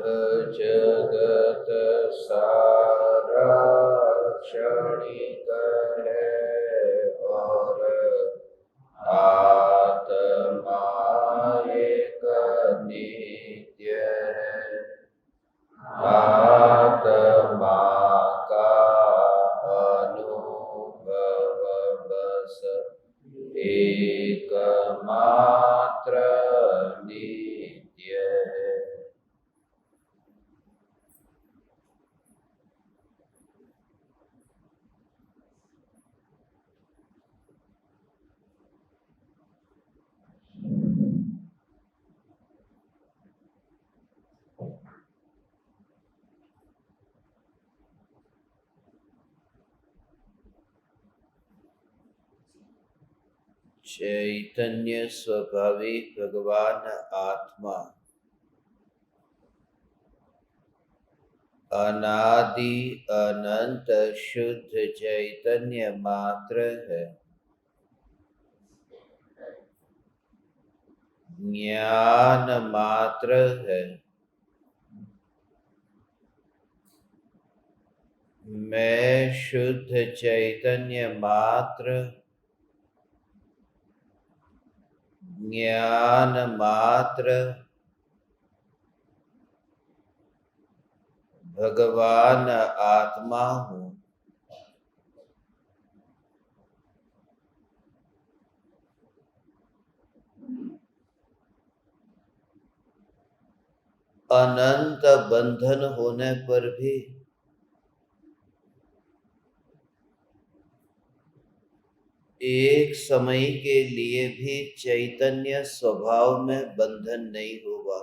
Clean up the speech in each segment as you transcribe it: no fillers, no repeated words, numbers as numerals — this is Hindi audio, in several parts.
जगत सारा क्षणिक है और आत्मा एक नित्य है। आत्मा का अनुभव बस एकमात्र नित्य है। चैतन्य स्वभावी भगवान आत्मा अनादि अनंत शुद्ध चैतन्य मात्र है। ज्ञान मात्र है। मैं शुद्ध चैतन्य मात्र, ज्ञान मात्र, भगवान आत्मा हूँ। अनंत बंधन होने पर भी एक समय के लिए भी चैतन्य स्वभाव में बंधन नहीं होगा।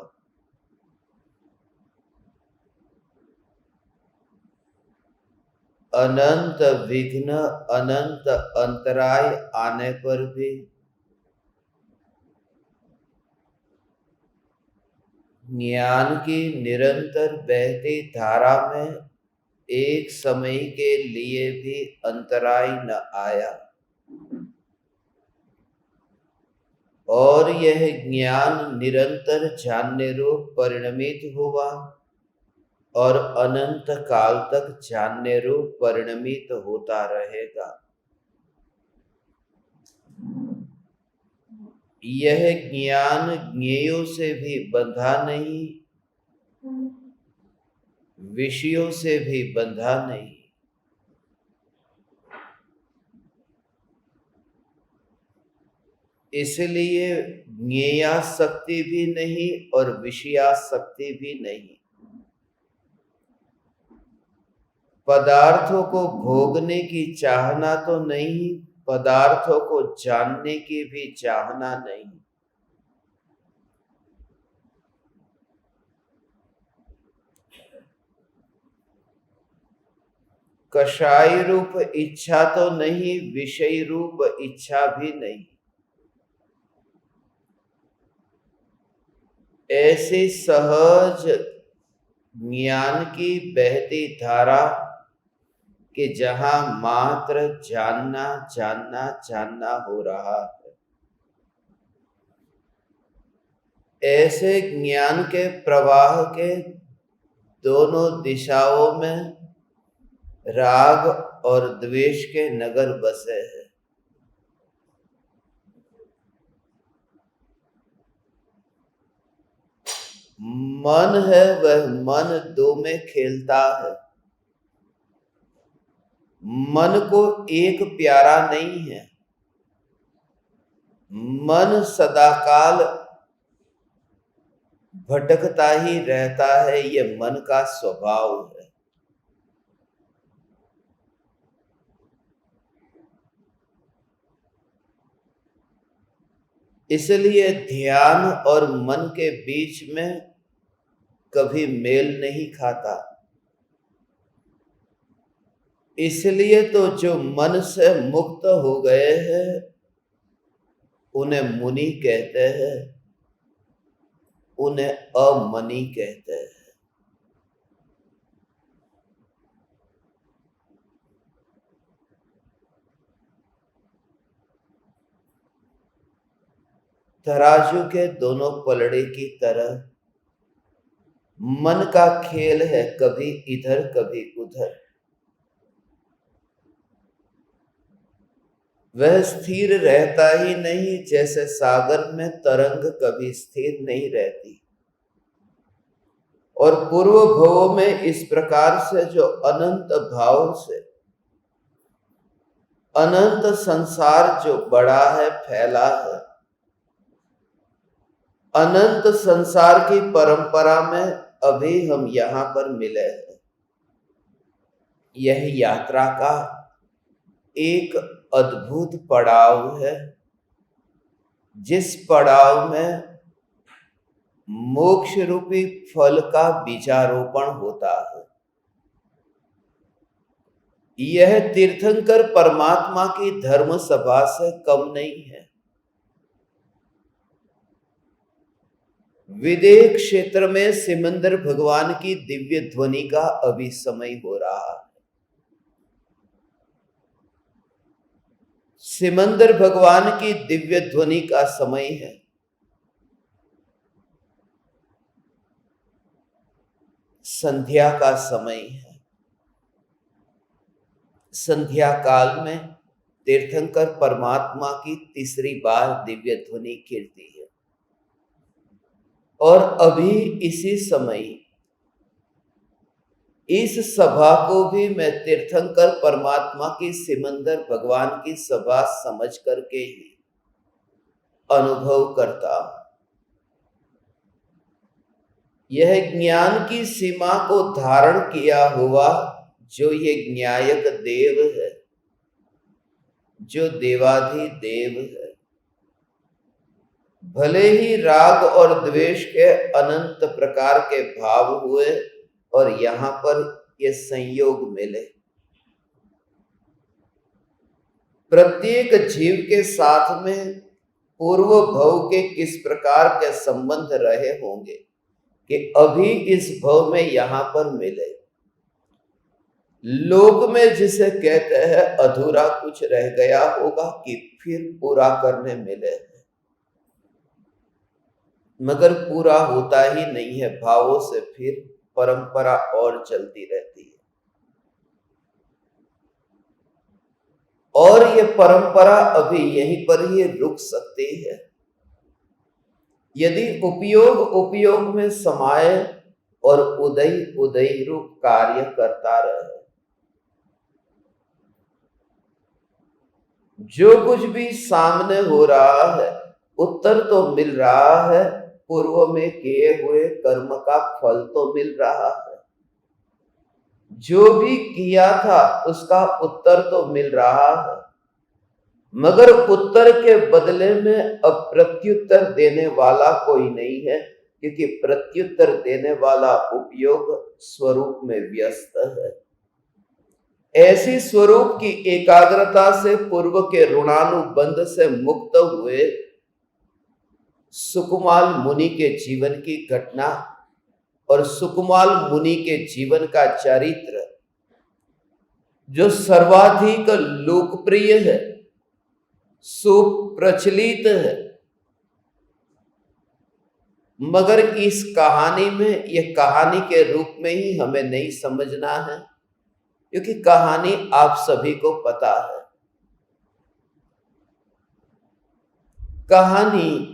अनंत विघ्न, अनंत अंतराय आने पर भी ज्ञान की निरंतर बहती धारा में एक समय के लिए भी अंतराय न आया और यह ज्ञान निरंतर जानने रूप परिणमित हुआ और अनंत काल तक जानने रूप परिणमित होता रहेगा। यह ज्ञान ज्ञेयों से भी बंधा नहीं, विषयों से भी बंधा नहीं। इसलिए ज्ञेयासक्ति भी नहीं और विषयासक्ति भी नहीं। पदार्थों को भोगने की चाहना तो नहीं, पदार्थों को जानने की भी चाहना नहीं। कषाय रूप इच्छा तो नहीं, विषय रूप इच्छा भी नहीं। ऐसे सहज ज्ञान की बहती धारा कि जहां मात्र जानना जानना जानना हो रहा है, ऐसे ज्ञान के प्रवाह के दोनों दिशाओं में राग और द्वेष के नगर बसे हैं। मन है वह मन दो में खेलता है। मन को एक प्यारा नहीं है। मन सदाकाल भटकता ही रहता है, यह मन का स्वभाव है। इसलिए ध्यान और मन के बीच में कभी मेल नहीं खाता। इसलिए तो जो मन से मुक्त हो गए हैं उन्हें मुनि कहते हैं, उन्हें अमनि कहते हैं। तराजू के दोनों पलड़े की तरह मन का खेल है, कभी इधर कभी उधर। वह स्थिर रहता ही नहीं, जैसे सागर में तरंग कभी स्थिर नहीं रहती। और पूर्व भवों में इस प्रकार से जो अनंत भाव से अनंत संसार जो बड़ा है, फैला है, अनंत संसार की परंपरा में अभी हम यहां पर मिले हैं। यह यात्रा का एक अद्भुत पड़ाव है, जिस पड़ाव में मोक्ष रूपी फल का बीजारोपण होता है। यह तीर्थंकर परमात्मा की धर्म सभा से कम नहीं है। विदेह क्षेत्र में सिमंदर भगवान की दिव्य ध्वनि का अभी समय हो रहा है। सिमंदर भगवान की दिव्य ध्वनि का समय है। संध्या का समय है। संध्या काल में तीर्थंकर परमात्मा की तीसरी बार दिव्य ध्वनि कीर्ति है। और अभी इसी समय इस सभा को भी मैं तीर्थंकर परमात्मा की सिमंदर भगवान की सभा समझ करके ही अनुभव करता हूं। यह ज्ञान की सीमा को धारण किया हुआ जो ये न्यायक देव है, जो देवाधिदेव है, भले ही राग और द्वेष के अनंत प्रकार के भाव हुए और यहां पर ये संयोग मिले। प्रत्येक जीव के साथ में पूर्व भव के किस प्रकार के संबंध रहे होंगे कि अभी इस भव में यहां पर मिले। लोक में जिसे कहते हैं अधूरा कुछ रह गया होगा कि फिर पूरा करने मिले, मगर पूरा होता ही नहीं है। भावों से फिर परंपरा और चलती रहती है। और ये परंपरा अभी यहीं पर ही रुक सकती है यदि उपयोग में समाये और उदय रूप कार्य करता रहे। जो कुछ भी सामने हो रहा है, उत्तर तो मिल रहा है, पूर्व में किए हुए कर्म का फल तो मिल रहा है। जो भी किया था उसका उत्तर तो मिल रहा है, मगर उत्तर के बदले में अब प्रत्युत्तर देने वाला कोई नहीं है, क्योंकि प्रत्युत्तर देने वाला उपयोग स्वरूप में व्यस्त है। ऐसी स्वरूप की एकाग्रता से पूर्व के ऋणानुबंध से मुक्त हुए सुकुमाल मुनि के जीवन की घटना और सुकुमाल मुनि के जीवन का चरित्र जो सर्वाधिक लोकप्रिय है, सुप्रचलित है, मगर इस कहानी में यह कहानी के रूप में ही हमें नहीं समझना है, क्योंकि कहानी आप सभी को पता है। कहानी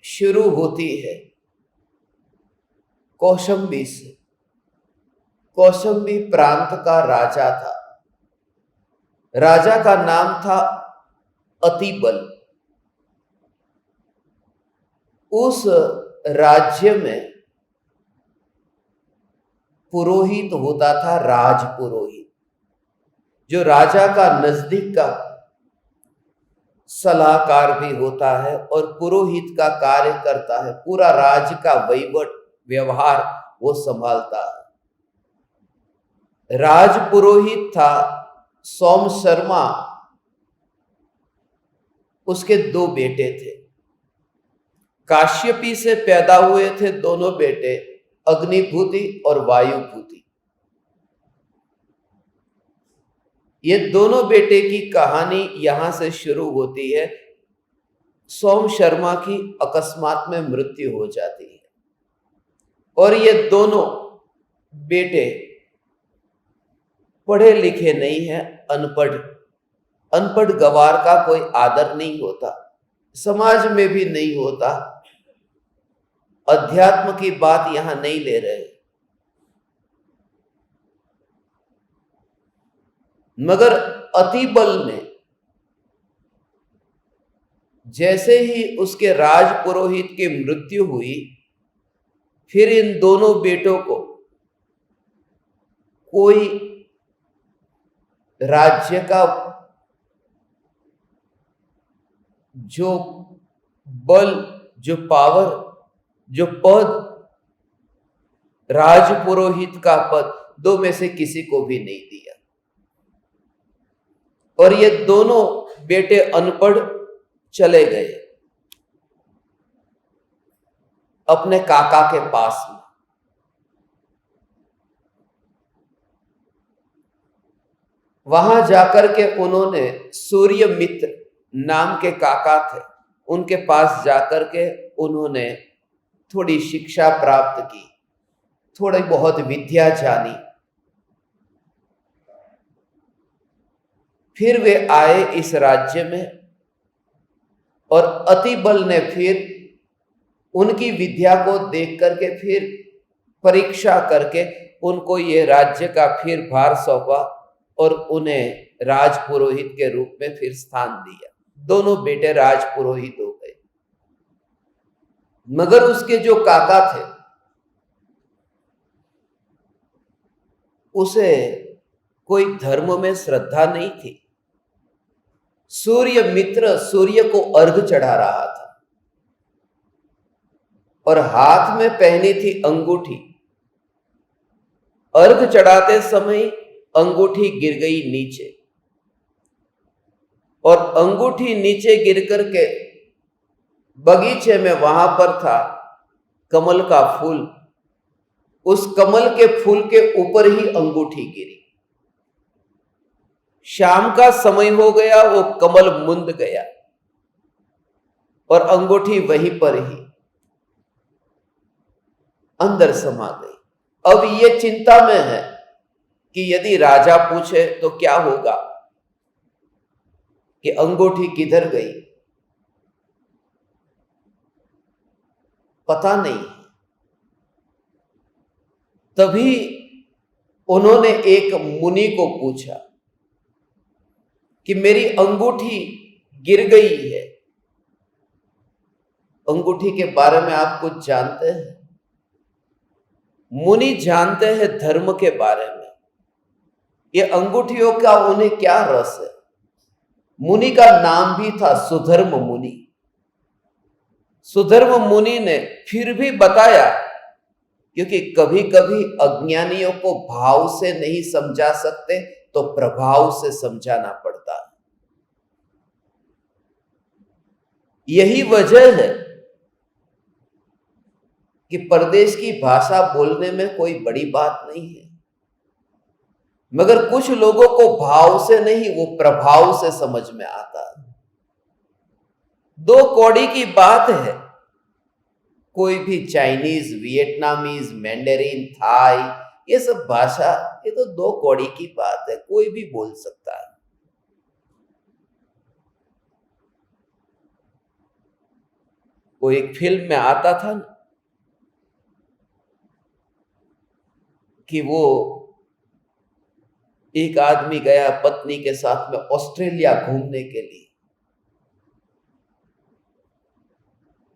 शुरू होती है कौशंबी से। कौशंबी प्रांत का राजा था। राजा का नाम था अतिबल। उस राज्य में पुरोहित होता था, राजपुरोहित, जो राजा का नजदीक का सलाहकार भी होता है और पुरोहित का कार्य करता है। पूरा राज्य का वहीवट व्यवहार वो संभालता है। राजपुरोहित था सोम शर्मा। उसके 2 बेटे थे। काश्यपी से पैदा हुए थे दोनों बेटे, अग्निभूति और वायुभूति। ये दोनों बेटे की कहानी यहां से शुरू होती है सोम शर्मा की अकस्मात में मृत्यु हो जाती है और ये दोनों बेटे पढ़े लिखे नहीं हैं, अनपढ़। अनपढ़ गवार का कोई आदर नहीं होता, समाज में भी नहीं होता। अध्यात्म की बात यहां नहीं ले रहे, मगर अतिबल ने जैसे ही उसके राजपुरोहित की मृत्यु हुई, फिर इन दोनों बेटों को कोई राज्य का जो बल, जो पावर, जो पद, राजपुरोहित का पद, दो में से किसी को भी नहीं दिया। और ये दोनों बेटे अनपढ़ चले गए अपने काका के पास में। वहां जाकर के उन्होंने सूर्यमित्र नाम के काका थे, उनके पास जाकर के उन्होंने थोड़ी शिक्षा प्राप्त की, थोड़ी बहुत विद्या जानी। फिर वे आए इस राज्य में और अतिबल ने फिर उनकी विद्या को देख करके फिर परीक्षा करके उनको ये राज्य का फिर भार सौंपा और उन्हें राजपुरोहित के रूप में फिर स्थान दिया। दोनों बेटे राजपुरोहित हो गए। मगर उसके जो काका थे उसे कोई धर्म में श्रद्धा नहीं थी। सूर्य मित्र सूर्य को अर्घ चढ़ा रहा था और हाथ में पहनी थी अंगूठी। अर्घ चढ़ाते समय अंगूठी गिर गई नीचे और अंगूठी नीचे गिर करके बगीचे में वहां पर था कमल का फूल, उस कमल के फूल के ऊपर ही अंगूठी गिरी। शाम का समय हो गया, वो कमल मुंद गया और अंगूठी वहीं पर ही अंदर समा गई। अब ये चिंता में है कि यदि राजा पूछे तो क्या होगा कि अंगूठी किधर गई, पता नहीं। तभी उन्होंने एक मुनि को पूछा कि मेरी अंगूठी गिर गई है। अंगूठी के बारे में आप कुछ जानते हैं? मुनि जानते हैं धर्म के बारे में। ये अंगूठियों का उन्हें क्या रस है? मुनि का नाम भी था सुधर्म मुनि। सुधर्म मुनि ने फिर भी बताया, क्योंकि कभी कभी अज्ञानियों को भाव से नहीं समझा सकते तो प्रभाव से समझाना पड़ता है। यही वजह है कि परदेश की भाषा बोलने में कोई बड़ी बात नहीं है, मगर कुछ लोगों को भाव से नहीं, वो प्रभाव से समझ में आता है। दो कौड़ी की बात है, कोई भी चाइनीज, वियतनामीज, मैंडेरिन, थाई, ये सब भाषा, ये तो दो कौड़ी की बात है, कोई भी बोल सकता है। वो एक फिल्म में आता था ना कि वो एक आदमी गया पत्नी के साथ में ऑस्ट्रेलिया घूमने के लिए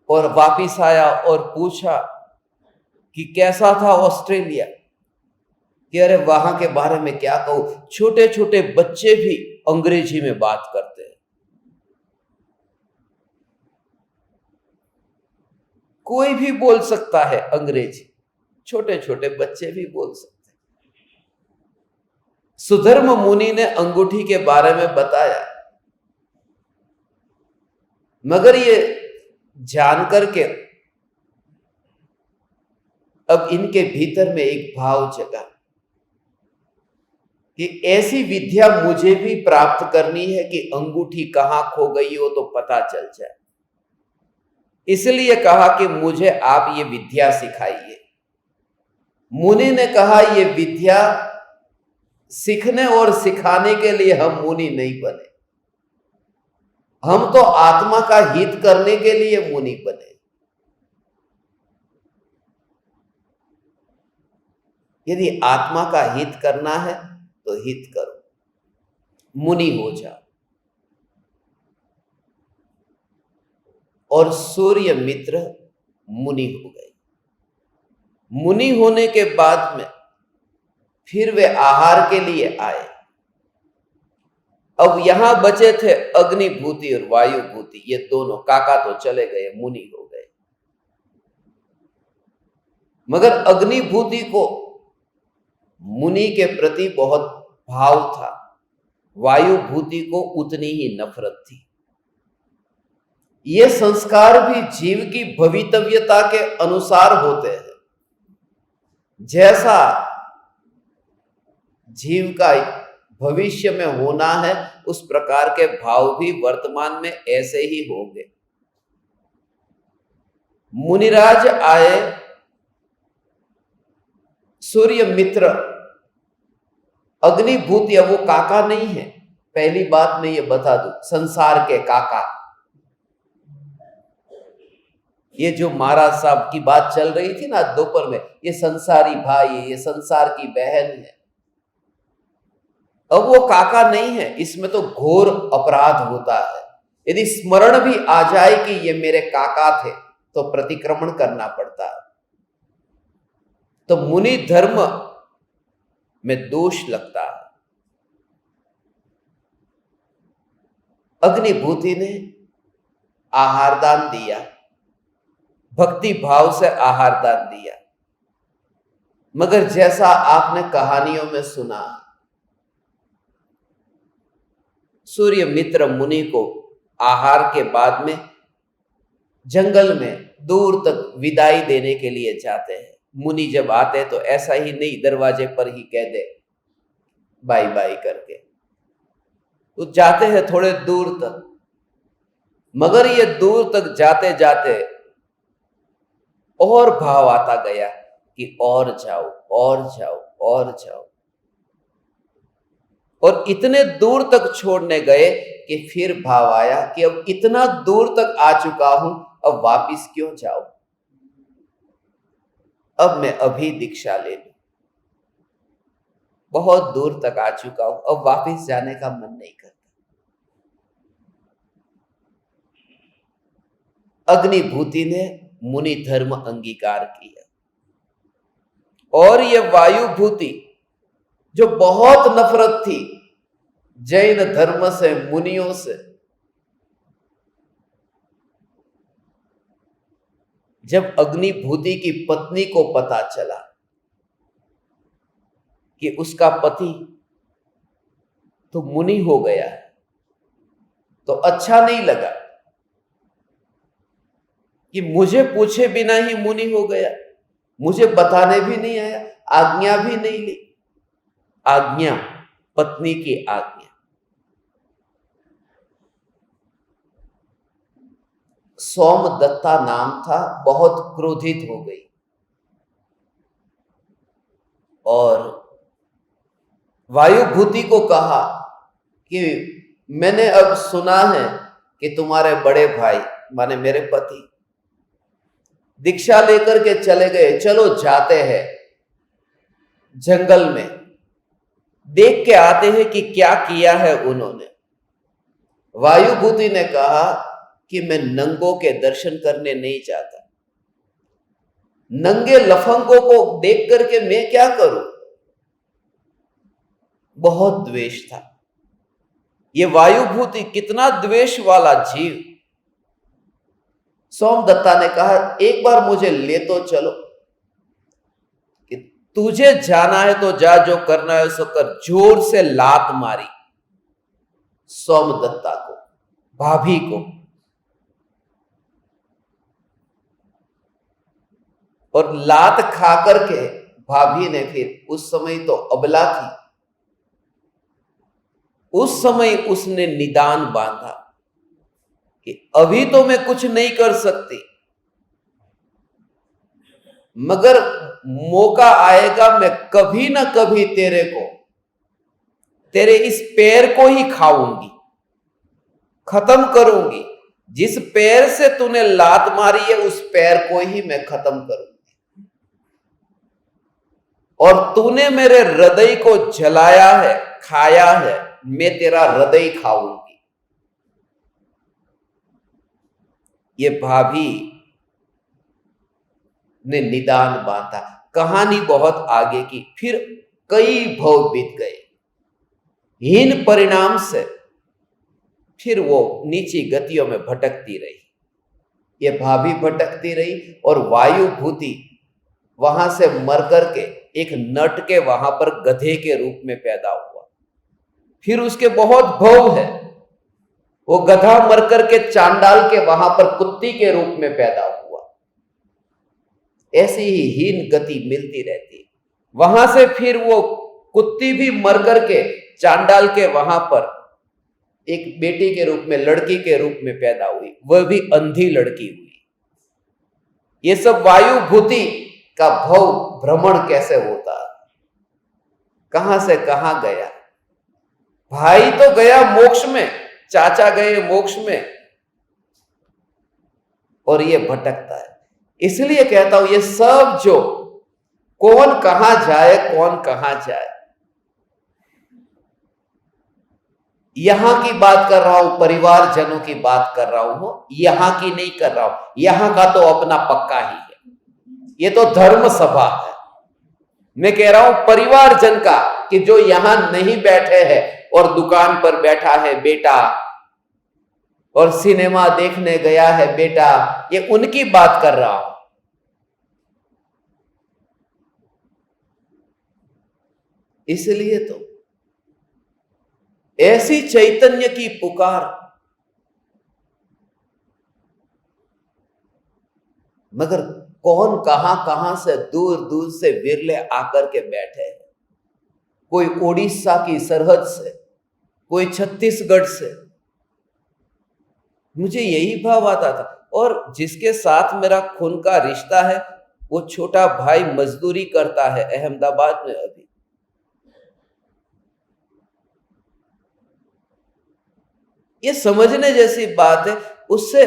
और वापिस आया और पूछा कि कैसा था ऑस्ट्रेलिया, कि अरे वहां के बारे में क्या कहूं, छोटे छोटे बच्चे भी अंग्रेजी में बात करते हैं। कोई भी बोल सकता है अंग्रेजी, छोटे छोटे बच्चे भी बोल सकते हैं। सुधर्म मुनि ने अंगूठी के बारे में बताया, मगर ये जानकर के अब इनके भीतर में एक भाव जगा कि ऐसी विद्या मुझे भी प्राप्त करनी है कि अंगूठी कहां खो गई हो तो पता चल जाए। इसलिए कहा कि मुझे आप ये विद्या सिखाइए। मुनि ने कहा ये विद्या सीखने और सिखाने के लिए हम मुनि नहीं बने, हम तो आत्मा का हित करने के लिए मुनि बने। यदि आत्मा का हित करना है तो हित करो, मुनि हो जाओ। और सूर्य मित्र मुनि हो गए। मुनि होने के बाद में फिर वे आहार के लिए आए। अब यहां बचे थे अग्निभूति और वायुभूति, ये दोनों। काका तो चले गए, मुनि हो गए। मगर अग्निभूति को मुनि के प्रति बहुत भाव था, वायुभूति को उतनी ही नफरत थी। ये संस्कार भी जीव की भवितव्यता के अनुसार होते हैं। जैसा जीव का भविष्य में होना है, उस प्रकार के भाव भी वर्तमान में ऐसे ही होंगे। मुनिराज आए, सूर्य मित्र अग्निभूति, वो काका नहीं है। पहली बात मैं ये बता दूं, संसार के काका। ये जो महाराज साहब की बात चल रही थी ना दोपहर में, ये संसारी भाई है, ये संसार की बहन है। अब वो काका नहीं है, इसमें तो घोर अपराध होता है। यदि स्मरण भी आ जाए कि ये मेरे काका थे तो प्रतिक्रमण करना पड़ता है। तो मुनि धर्म में दोष लगता है। अग्निभूति ने आहार दान दिया, भक्ति भाव से आहार दान दिया। मगर जैसा आपने कहानियों में सुना, सूर्य मित्र मुनि को आहार के बाद में जंगल में दूर तक विदाई देने के लिए जाते हैं। मुनि जब आते तो ऐसा ही नहीं दरवाजे पर ही कह दे बाय बाय करके, तो जाते हैं थोड़े दूर तक। मगर ये दूर तक जाते जाते और भाव आता गया कि और जाओ और जाओ और जाओ, और इतने दूर तक छोड़ने गए कि फिर भाव आया कि अब इतना दूर तक आ चुका हूं, अब वापिस क्यों जाऊं, अब मैं अभी दीक्षा ले लूं। बहुत दूर तक आ चुका हूं, अब वापिस जाने का मन नहीं करता। अग्निभूति ने मुनि धर्म अंगीकार किया, और ये वायुभूति जो बहुत नफरत थी जैन धर्म से, मुनियों से, जब अग्निभूति की पत्नी को पता चला कि उसका पति तो मुनि हो गया है, तो अच्छा नहीं लगा कि मुझे पूछे बिना ही मुनि हो गया, मुझे बताने भी नहीं आया, आज्ञा भी नहीं ली। आज्ञा, पत्नी की आज्ञा। सोमदत्ता नाम था, बहुत क्रोधित हो गई और वायुभूति को कहा कि मैंने अब सुना है कि तुम्हारे बड़े भाई माने मेरे पति दीक्षा लेकर के चले गए, चलो जाते हैं जंगल में, देख के आते हैं कि क्या किया है उन्होंने। वायुभूति ने कहा कि मैं नंगों के दर्शन करने नहीं जाता, नंगे लफंगों को देख करके मैं क्या करूं। बहुत द्वेष था। ये वायुभूति कितना द्वेष वाला जीव। सोमदत्ता ने कहा एक बार मुझे ले तो चलो, कि तुझे जाना है तो जा, जो करना है सो कर। जोर से लात मारी सोमदत्ता को, भाभी को, और लात खा करके भाभी ने फिर, उस समय तो अबला थी, उस समय उसने निदान बांधा कि अभी तो मैं कुछ नहीं कर सकती, मगर मौका आएगा, मैं कभी ना कभी तेरे इस पैर को ही खाऊंगी, खत्म करूंगी। जिस पैर से तूने लात मारी है उस पैर को ही मैं खत्म करूंगी। और तूने मेरे हृदय को जलाया है, खाया है, मैं तेरा हृदय खाऊंगी। ये भाभी ने निदान बांधा। कहानी बहुत आगे की। फिर कई भव बीत गए। हीन परिणाम से फिर वो नीची गतियों में भटकती रही। ये भाभी भटकती रही और वायु भूति वहां से मर करके एक नट के वहां पर गधे के रूप में पैदा हुआ। फिर उसके बहुत भव है। वो गधा मर करके चांडाल के वहां पर कुत्ती के रूप में पैदा हुआ। ऐसी ही हीन गति मिलती रहती। वहां से फिर वो कुत्ती भी मर करके चांडाल के वहां पर एक बेटी के रूप में, लड़की के रूप में पैदा हुई। वह भी अंधी लड़की हुई। ये सब वायु भूति का भव भ्रमण कैसे होता, कहां से कहां गया। भाई तो गया मोक्ष में, चाचा गए मोक्ष में, और ये भटकता है। इसलिए कहता हूं ये सब जो कौन कहां जाए, कौन कहां जाए, यहां की बात कर रहा हूं, परिवारजनों की बात कर रहा हूं, यहां की नहीं कर रहा हूं। यहां का तो अपना पक्का ही है, ये तो धर्म सभा है। मैं कह रहा हूं परिवारजन का, कि जो यहां नहीं बैठे हैं और दुकान पर बैठा है बेटा, और सिनेमा देखने गया है बेटा, ये उनकी बात कर रहा हूं। इसलिए तो ऐसी चैतन्य की पुकार, मगर कौन कहां कहां से, दूर दूर से विरले आकर के बैठे हैं। कोई ओडिशा की सरहद से, कोई छत्तीसगढ़ से। मुझे यही भाव आता था। और जिसके साथ मेरा खून का रिश्ता है, वो छोटा भाई मजदूरी करता है अहमदाबाद में अभी। ये समझने जैसी बात है, उससे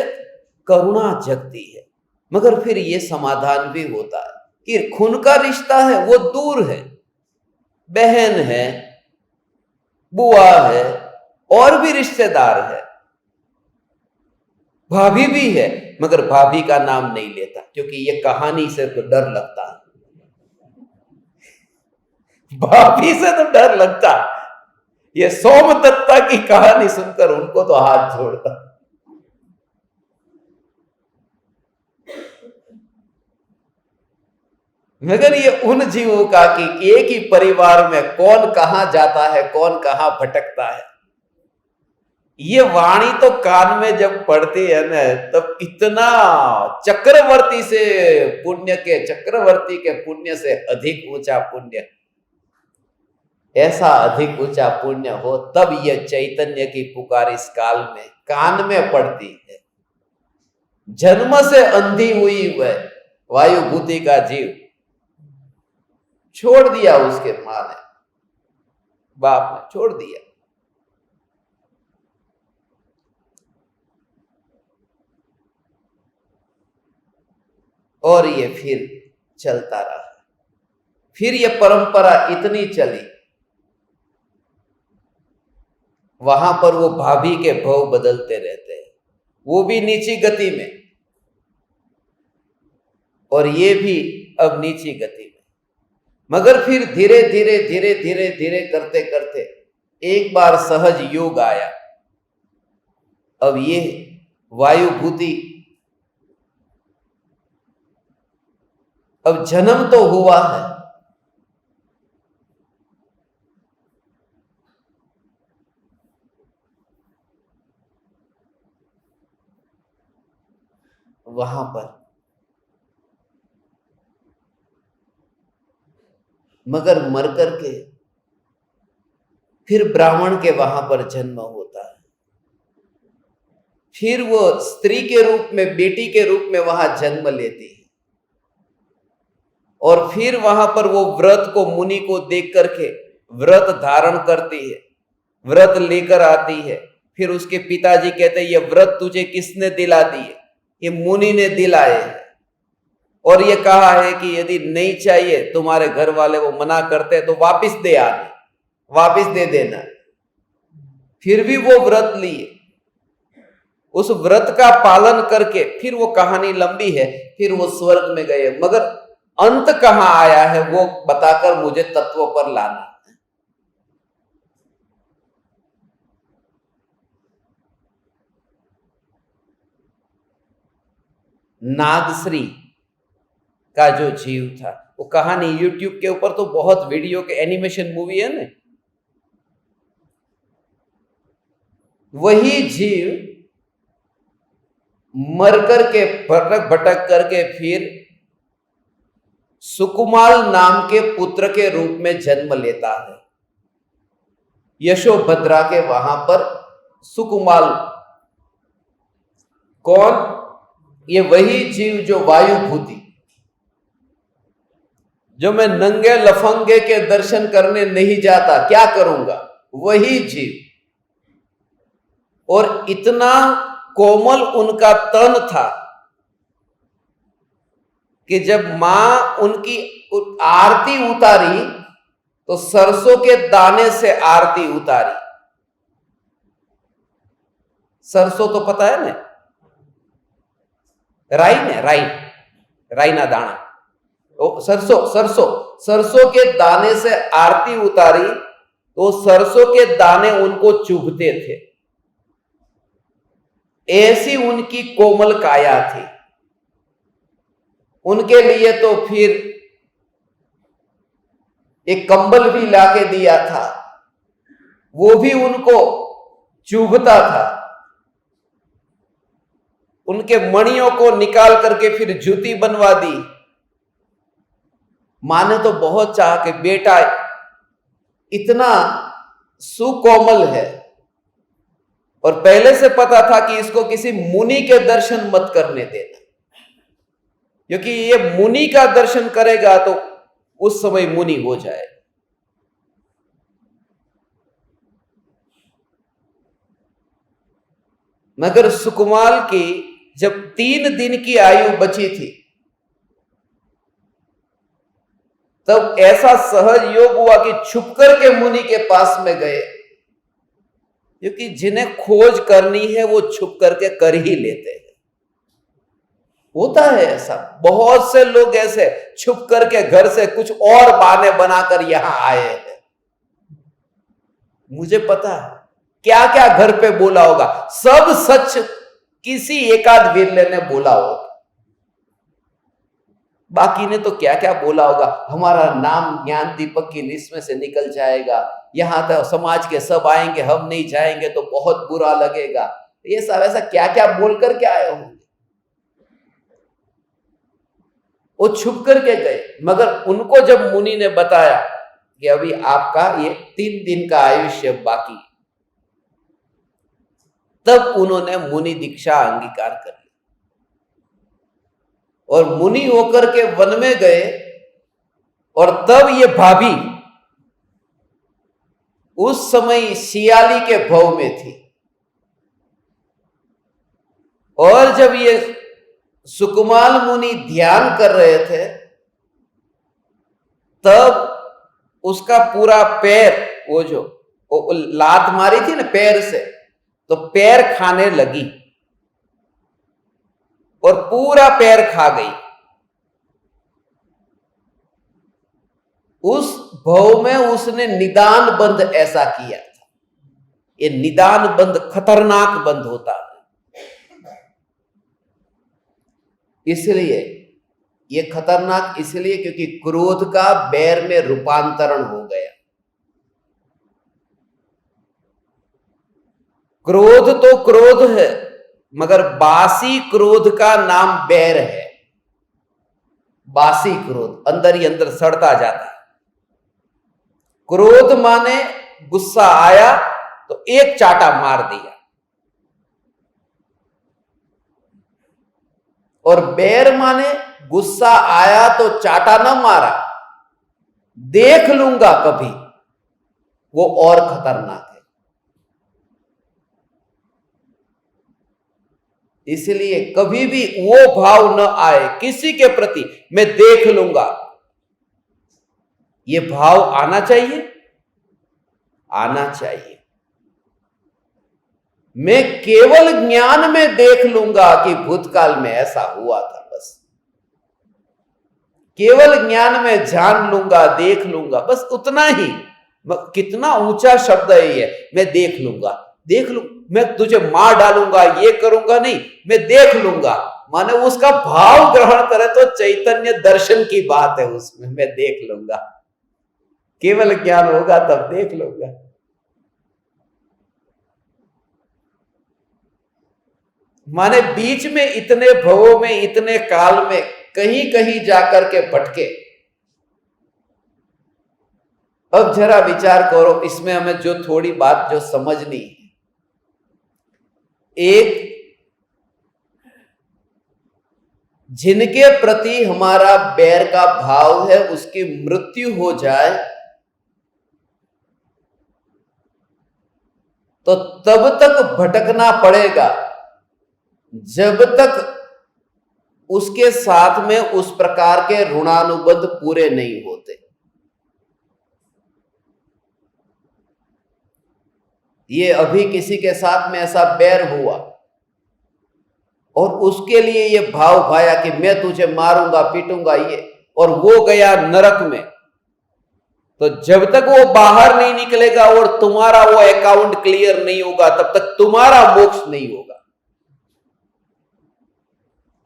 करुणा जगती है। मगर फिर ये समाधान भी होता है कि खून का रिश्ता है, वो दूर है, बहन है, बुआ है, और भी रिश्तेदार है, भाभी भी है, मगर भाभी का नाम नहीं लेता, क्योंकि ये कहानी से तो डर लगता है। भाभी से तो डर लगता। ये सोमदत्ता की कहानी सुनकर उनको तो हाथ जोड़ता। मगर ये उन जीवों का कि एक ही परिवार में कौन कहां जाता है, कौन कहां भटकता है। ये वाणी तो कान में जब पड़ती है ना, तब इतना चक्रवर्ती के पुण्य से अधिक ऊंचा पुण्य, ऐसा अधिक ऊंचा पुण्य हो, तब यह चैतन्य की पुकार इस काल में कान में पड़ती है। जन्म से अंधी हुई वह वायु भूति का जीव, छोड़ दिया उसके मां ने, बाप ने छोड़ दिया। और ये फिर चलता रहा। फिर ये परंपरा इतनी चली, वहां पर वो भाभी के भव बदलते रहते हैं, वो भी नीची गति में, और ये भी अब नीची गति में। मगर फिर धीरे धीरे धीरे धीरे धीरे करते करते एक बार सहज योग आया। अब ये वायु भूति, अब जन्म तो हुआ है, वहां पर, मगर मर करके फिर ब्राह्मण के वहां पर जन्म होता है। फिर वो स्त्री के रूप में, बेटी के रूप में वहां जन्म लेती है। और फिर वहां पर वो व्रत को, मुनि को देख करके व्रत धारण करती है, व्रत लेकर आती है। फिर उसके पिताजी कहते हैं, ये व्रत तुझे किसने दिला दिए? ये मुनि ने दिलाए हैं, और ये कहा है कि यदि नहीं चाहिए, तुम्हारे घर वाले वो मना करते हैं तो वापिस दे आने, वापिस दे देना। फिर भी वो व्रत लिए, उस व्रत का पालन करके फिर वो कहानी लंबी है, फिर वो स्वर्ग में गए। मगर अंत कहां आया है वो बताकर मुझे तत्व पर लाना। नागश्री का जो जीव था, वो कहानी यूट्यूब के ऊपर तो बहुत वीडियो के एनिमेशन मूवी है ना, वही जीव मर करके भटक भटक करके फिर सुकुमाल नाम के पुत्र के रूप में जन्म लेता है। यशोभद्रा के वहां पर सुकुमाल कौन? ये वही जीव जो वायुभूति, जो मैं नंगे लफंगे के दर्शन करने नहीं जाता, क्या करूंगा, वही जीव। और इतना कोमल उनका तन था कि जब मां उनकी आरती उतारी तो सरसों के दाने से आरती उतारी। सरसों तो पता है ना, राई ने, राई ना दाना, सरसों के दाने से आरती उतारी तो सरसों के दाने उनको चुभते थे, ऐसी उनकी कोमल काया थी। उनके लिए तो फिर एक कंबल भी लाके दिया था, वो भी उनको चुभता था। उनके मणियों को निकाल करके फिर जूती बनवा दी। मां ने तो बहुत चाहा कि बेटा इतना सुकोमल है, और पहले से पता था कि इसको किसी मुनि के दर्शन मत करने देना, क्योंकि ये मुनि का दर्शन करेगा तो उस समय मुनि हो जाए। मगर सुकुमाल की जब 3 दिन की आयु बची थी, तब ऐसा सहज योग हुआ कि छुप करके मुनि के पास में गए, क्योंकि जिन्हें खोज करनी है वो छुप करके कर ही लेते हैं। होता है ऐसा, बहुत से लोग ऐसे छुप करके घर से कुछ और बहाने बनाकर यहां आए हैं। मुझे पता है क्या क्या घर पे बोला होगा, सब सच किसी एकाध विरले ने बोला होगा, बाकी ने तो क्या क्या बोला होगा। हमारा नाम ज्ञान दीपक की लिस्ट में से निकल जाएगा, यहां तक समाज के सब आएंगे, हम नहीं जाएंगे तो बहुत बुरा लगेगा, ये सब ऐसा क्या क्या बोलकर के आए होंगे। वो छुप करके गए, मगर उनको जब मुनि ने बताया कि अभी आपका ये 3 दिन का आयुष्य बाकी, तब उन्होंने मुनि दीक्षा अंगीकार कर ली और मुनि होकर के वन में गए। और तब ये भाभी उस समय सियाली के भव में थी, और जब ये सुकुमाल मुनि ध्यान कर रहे थे, तब उसका पूरा पैर, वो जो वो लात मारी थी ना पैर से, तो पैर खाने लगी और पूरा पैर खा गई। उस भव में उसने निदान बंध ऐसा किया था। ये निदान बंध खतरनाक बंध होता है, इसलिए ये खतरनाक इसलिए क्योंकि क्रोध का बैर में रूपांतरण हो गया। क्रोध तो क्रोध है, मगर बासी क्रोध का नाम बैर है। बासी क्रोध अंदर ही अंदर सड़ता जाता है। क्रोध माने गुस्सा आया तो एक चाटा मार दिया, और बैर माने गुस्सा आया तो चाटा ना मारा, देख लूंगा कभी, वो और खतरनाक है। इसलिए कभी भी वो भाव न आए किसी के प्रति, मैं देख लूंगा, ये भाव आना चाहिए, आना चाहिए। मैं केवल ज्ञान में देख लूंगा कि भूतकाल में ऐसा हुआ था, बस केवल ज्ञान में जान लूंगा, देख लूंगा, बस उतना ही। कितना ऊंचा शब्द है ये, मैं देख लूंगा, देख लू, मैं तुझे मार डालूंगा, ये करूंगा नहीं, मैं देख लूंगा। माने उसका भाव ग्रहण करे तो चैतन्य दर्शन की बात है उसमें, मैं देख लूंगा। केवल ज्ञान होगा तब देख लूंगा। माने बीच में इतने भवों में, इतने काल में कहीं कहीं जाकर के भटके। अब जरा विचार करो, इसमें हमें जो थोड़ी बात जो समझनी है, एक जिनके प्रति हमारा बैर का भाव है उसकी मृत्यु हो जाए तो तब तक भटकना पड़ेगा जब तक उसके साथ में उस प्रकार के ऋणानुबंध पूरे नहीं होते। ये अभी किसी के साथ में ऐसा बैर हुआ और उसके लिए ये भाव भाया कि मैं तुझे मारूंगा, पीटूंगा, ये, और वो गया नरक में, तो जब तक वो बाहर नहीं निकलेगा और तुम्हारा वो अकाउंट क्लियर नहीं होगा तब तक तुम्हारा मोक्ष नहीं होगा।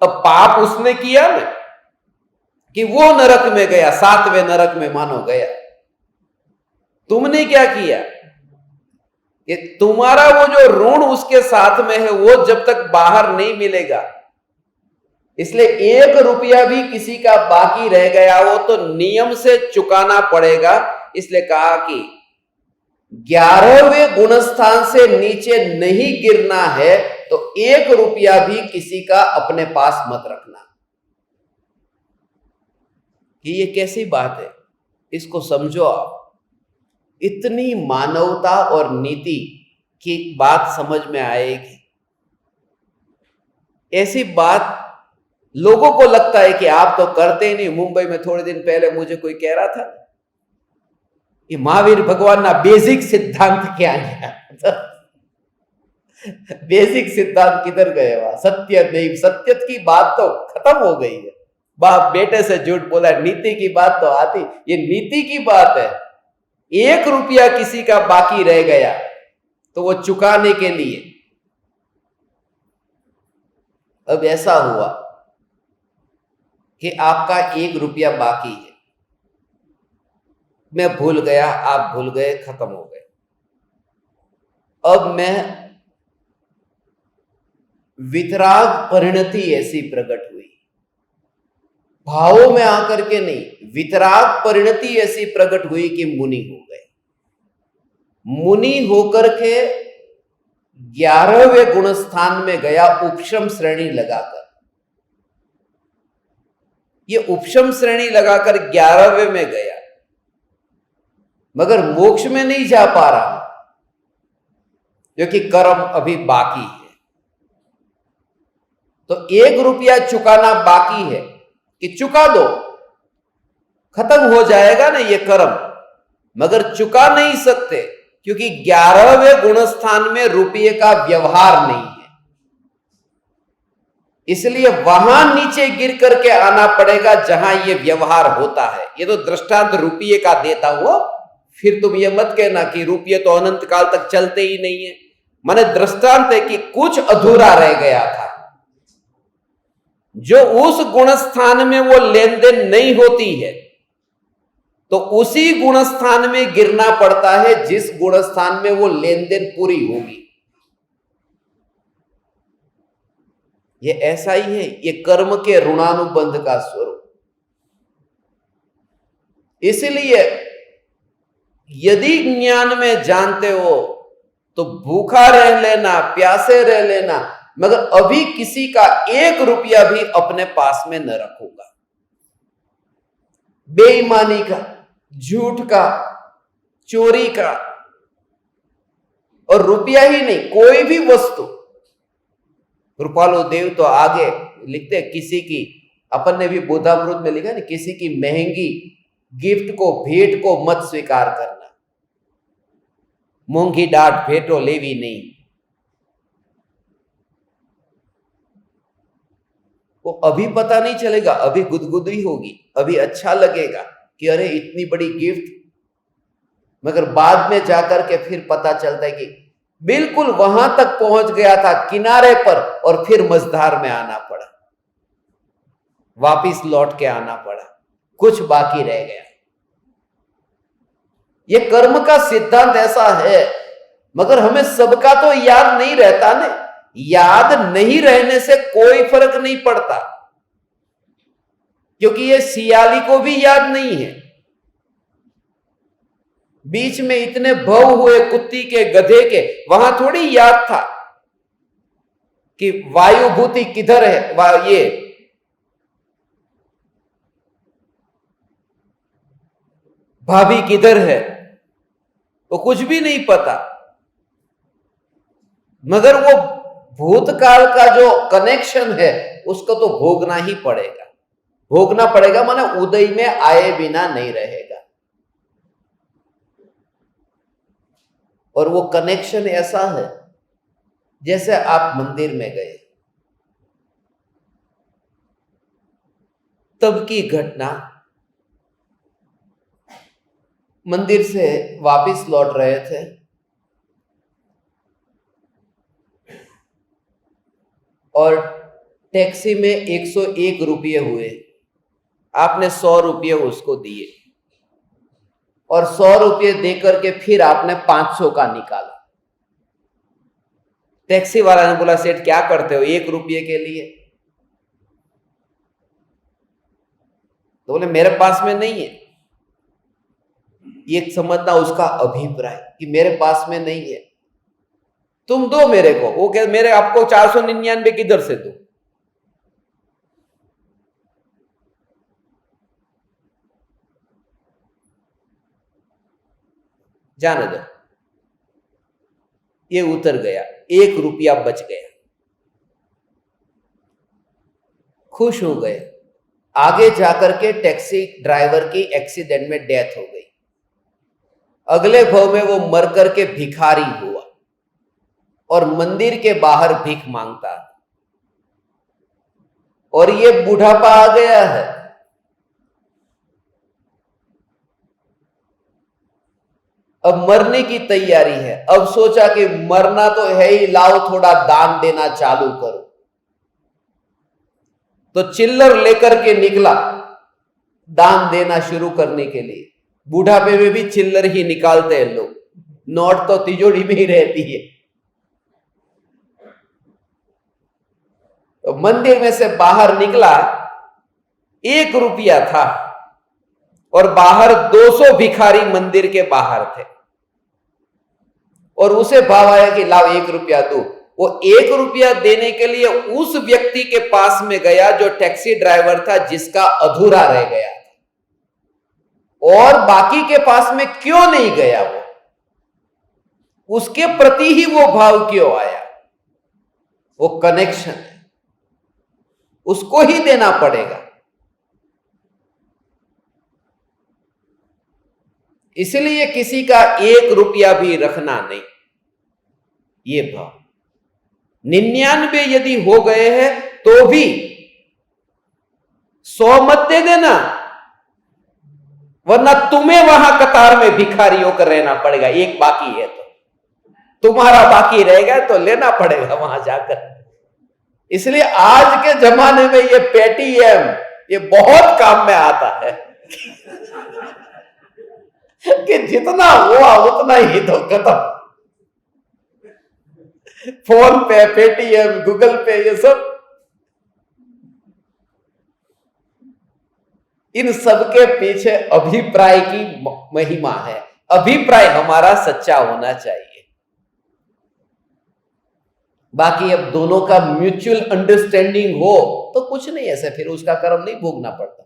अब पाप उसने किया ना कि वो नरक में गया, 7वें नरक में मानो गया। तुमने क्या किया कि तुम्हारा वो जो ऋण उसके साथ में है वो जब तक बाहर नहीं मिलेगा, इसलिए 1 रुपया भी किसी का बाकी रह गया हो तो नियम से चुकाना पड़ेगा। इसलिए कहा कि 11वें गुणस्थान से नीचे नहीं गिरना है तो 1 रुपया भी किसी का अपने पास मत रखना। कि ये कैसी बात है, इसको समझो आप। इतनी मानवता और नीति की बात समझ में आएगी। ऐसी बात लोगों को लगता है कि आप तो करते ही नहीं। मुंबई में थोड़े दिन पहले मुझे कोई कह रहा था ये महावीर भगवान ना बेसिक सिद्धांत क्या है। बेसिक सिद्धांत किधर गए? वहां सत्य नहीं, सत्य की बात तो खत्म हो गई है। बाप बेटे से झूठ बोला, नीति की बात तो आती, ये नीति की बात है। 1 रुपया किसी का बाकी रह गया तो वो चुकाने के लिए, अब ऐसा हुआ कि आपका 1 रुपया बाकी है, मैं भूल गया, आप भूल गए, खत्म हो गए। अब मैं वितराग परिणति ऐसी प्रकट हुई, भावों में आकर के नहीं, वितराग परिणति ऐसी प्रकट हुई कि मुनि हो गए। मुनि होकर के 11वें गुणस्थान में गया, उपशम श्रेणी लगाकर। ये उपशम श्रेणी लगाकर 11वें में गया, मगर मोक्ष में नहीं जा पा रहा क्योंकि कर्म अभी बाकी है। तो 1 रुपया चुकाना बाकी है कि चुका दो, खत्म हो जाएगा ना ये कर्म, मगर चुका नहीं सकते क्योंकि 11वें गुणस्थान में रुपये का व्यवहार नहीं है। इसलिए वहां नीचे गिर करके आना पड़ेगा जहां ये व्यवहार होता है। ये तो दृष्टांत रुपये का देता हुआ, फिर तुम ये मत कहना कि रुपये तो अनंत काल तक चलते ही नहीं है। माने दृष्टांत है कि कुछ अधूरा रह गया था, जो उस गुणस्थान में वो लेन देन नहीं होती है, तो उसी गुणस्थान में गिरना पड़ता है जिस गुणस्थान में वो लेन देन पूरी होगी। ये ऐसा ही है, ये कर्म के ऋणानुबंध का स्वरूप। इसलिए यदि ज्ञान में जानते हो तो भूखा रह लेना, प्यासे रह लेना, मगर अभी किसी का 1 रुपया भी अपने पास में न रखूंगा। बेईमानी का, झूठ का, चोरी का, और रुपया ही नहीं, कोई भी वस्तु। कृपालु देव तो आगे लिखते, किसी की, अपन ने भी बोधामृत में लिखा ना, किसी की महंगी गिफ्ट को, भेंट को मत स्वीकार करना। मूंगी डांट भेंटो लेवी नहीं। वो अभी पता नहीं चलेगा, अभी गुदगुदी होगी, अभी अच्छा लगेगा कि अरे इतनी बड़ी गिफ्ट, मगर बाद में जाकर के फिर पता चलता है कि बिल्कुल वहां तक पहुंच गया था किनारे पर, और फिर मझधार में आना पड़ा, वापिस लौट के आना पड़ा, कुछ बाकी रह गया। ये कर्म का सिद्धांत ऐसा है, मगर हमें सबका तो याद नहीं रहता ने। याद नहीं रहने से कोई फर्क नहीं पड़ता, क्योंकि ये सियाली को भी याद नहीं है। बीच में इतने भव हुए कुत्ती के, गधे के, वहां थोड़ी याद था कि वायुभूति किधर है, ये भाभी किधर है, वो कुछ भी नहीं पता। मगर वो भूतकाल का जो कनेक्शन है उसको तो भोगना ही पड़ेगा। भोगना पड़ेगा माने उदय में आए बिना नहीं रहेगा। और वो कनेक्शन ऐसा है जैसे आप मंदिर में गए, तब की घटना, मंदिर से वापस लौट रहे थे, और टैक्सी में 101 रुपये हुए। आपने 100 रुपये उसको दिए, और 100 रुपये देकर के फिर आपने 500 का निकाला। टैक्सी वाला ने बोला, सेठ क्या करते हो 1 रुपये के लिए? तो बोले मेरे पास में नहीं है। ये समझना उसका अभिप्राय कि मेरे पास में नहीं है, तुम दो मेरे को। वो कह, मेरे आपको 499 किधर से दो? जाने दो। ये उतर गया, 1 रुपया बच गया, खुश हो गए। आगे जाकर के टैक्सी ड्राइवर की एक्सीडेंट में डेथ हो गई। अगले भव में वो मर करके भिखारी हुआ और मंदिर के बाहर भीख मांगता है। और ये बुढ़ापा आ गया है, अब मरने की तैयारी है। अब सोचा कि मरना तो है ही, लाओ थोड़ा दान देना चालू करो। तो चिल्लर लेकर के निकला दान देना शुरू करने के लिए। बुढ़ापे में भी चिल्लर ही निकालते हैं लोग, नोट तो तिजोरी में ही रहती है। तो मंदिर में से बाहर निकला, 1 रुपया था, और बाहर 200 भिखारी मंदिर के बाहर थे। और उसे भाव आया कि लाओ 1 रुपया दो। वो 1 रुपया देने के लिए उस व्यक्ति के पास में गया जो टैक्सी ड्राइवर था, जिसका अधूरा रह गया। और बाकी के पास में क्यों नहीं गया? वो उसके प्रति ही वो भाव क्यों आया? वो कनेक्शन है, उसको ही देना पड़ेगा। इसलिए किसी का 1 रुपया भी रखना नहीं। ये भाव 99 यदि हो गए हैं तो भी 100 मत दे देना, वरना तुम्हें वहां कतार में भिखारी होकर रहना पड़ेगा। 1 बाकी है तो तुम्हारा बाकी रहेगा, तो लेना पड़ेगा वहां जाकर। इसलिए आज के जमाने में ये पेटीएम ये बहुत काम में आता है कि जितना हुआ उतना ही दो, खत्म। फोन पे, पेटीएम, गूगल पे, ये सब, इन सबके पीछे अभिप्राय की महिमा है। अभिप्राय हमारा सच्चा होना चाहिए। बाकी अब दोनों का म्यूचुअल अंडरस्टैंडिंग हो तो कुछ नहीं, ऐसे फिर उसका कर्म नहीं भोगना पड़ता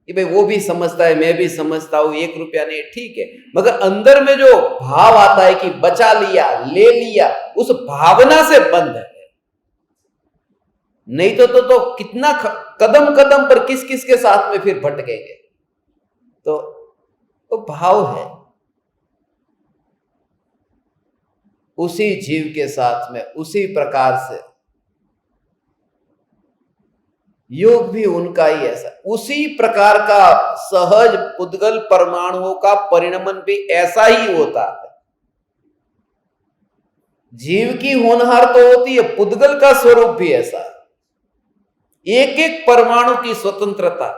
कि भाई वो भी समझता है मैं भी समझता हूं, 1 रुपया नहीं, ठीक है। मगर अंदर में जो भाव आता है कि बचा लिया, ले लिया, उस भावना से बंद है। नहीं तो कितना कदम कदम पर किस किस के साथ में फिर भटकेंगे। तो भाव है उसी जीव के साथ में, उसी प्रकार से योग भी उनका ही ऐसा, उसी प्रकार का सहज पुद्गल परमाणुओं का परिणमन भी ऐसा ही होता है। जीव की होनहार तो होती है, पुद्गल का स्वरूप भी ऐसा है। एक एक परमाणु की स्वतंत्रता,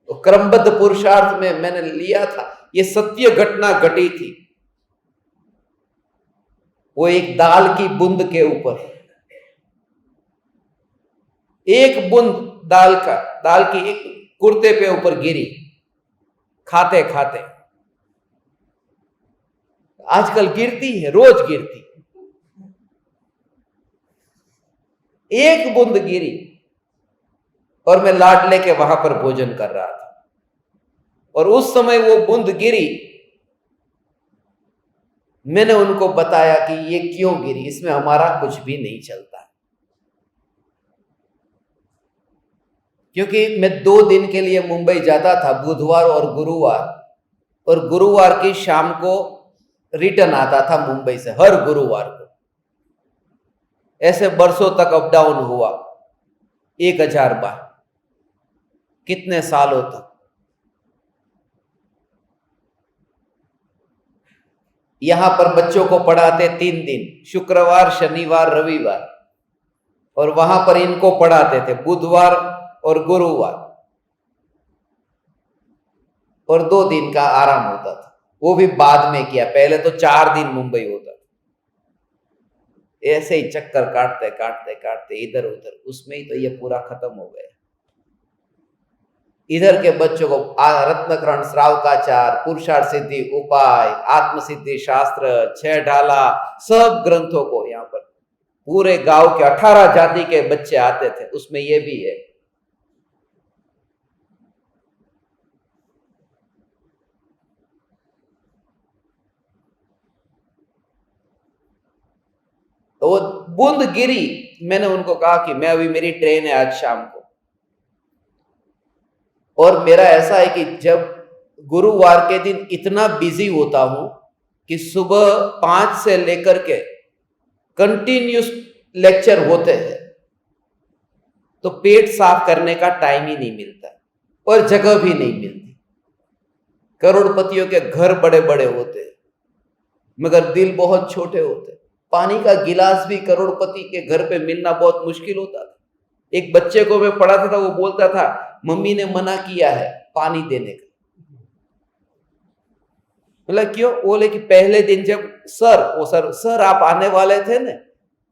तो क्रमबद्ध पुरुषार्थ में मैंने लिया था, ये सत्य घटना घटी थी। वो एक दाल की बूंद के ऊपर, एक बूंद दाल की एक कुर्ते पे ऊपर गिरी खाते खाते। आजकल गिरती है, रोज गिरती, एक बूंद गिरी और मैं लाड लेके वहां पर भोजन कर रहा था। और उस समय वो बूंद गिरी, मैंने उनको बताया कि ये क्यों गिरी, इसमें हमारा कुछ भी नहीं चलता, क्योंकि मैं 2 दिन के लिए मुंबई जाता था, बुधवार और गुरुवार की शाम को रिटर्न आता था मुंबई से, हर गुरुवार को। ऐसे बरसों तक अप डाउन हुआ, 1000 बार, कितने सालों तक। यहां पर बच्चों को पढ़ाते 3 दिन, शुक्रवार शनिवार रविवार, और वहां पर इनको पढ़ाते थे बुधवार और गुरुवार, और 2 दिन का आराम होता था। वो भी बाद में किया, पहले तो 4 दिन मुंबई होता था। ऐसे ही चक्कर काटते काटते काटते इधर उधर, उसमें ही तो ये पूरा खत्म हो गया। इधर के बच्चों को रत्नकरण, श्रावकाचार, पुरुषार्थ सिद्धि उपाय, आत्म सिद्धि शास्त्र, 6 ढाला, सब ग्रंथों को यहाँ पर पूरे गांव के 18 जाति के बच्चे आते थे, उसमें ये भी है। तो वो बूंद गिरी, मैंने उनको कहा कि मैं अभी, मेरी ट्रेन है आज शाम को, और मेरा ऐसा है कि जब गुरुवार के दिन इतना बिजी होता हूं कि सुबह 5 से लेकर के कंटिन्यूस लेक्चर होते हैं, तो पेट साफ करने का टाइम ही नहीं मिलता और जगह भी नहीं मिलती। करोड़पतियों के घर बड़े बड़े होते हैं मगर दिल बहुत छोटे होते। पानी का गिलास भी करोड़पति के घर पे मिलना बहुत मुश्किल होता था। एक बच्चे को मैं पढ़ाता था, वो बोलता था मम्मी ने मना किया है पानी देने का। मतलब क्यों? बोले कि पहले दिन जब सर आप आने वाले थे ना,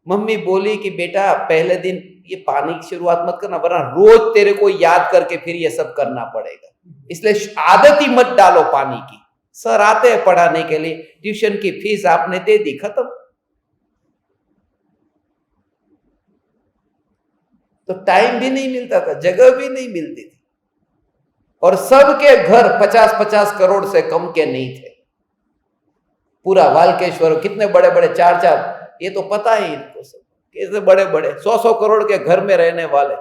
मम्मी बोली कि बेटा पहले दिन ये पानी की शुरुआत मत करना, वरना रोज तेरे को याद करके फिर ये सब करना पड़ेगा, इसलिए आदत ही मत डालो पानी की। सर आते हैं पढ़ाने के लिए, ट्यूशन की फीस आपने दे दी, खत्म। तो टाइम भी नहीं मिलता था, जगह भी नहीं मिलती थी, और सबके घर 50-50 करोड़ से कम के नहीं थे। पूरा वाल्केश्वर, कितने बड़े बड़े 4-4, ये तो पता है इनको सब, कैसे बड़े बड़े 100-100 करोड़ के घर में रहने वाले।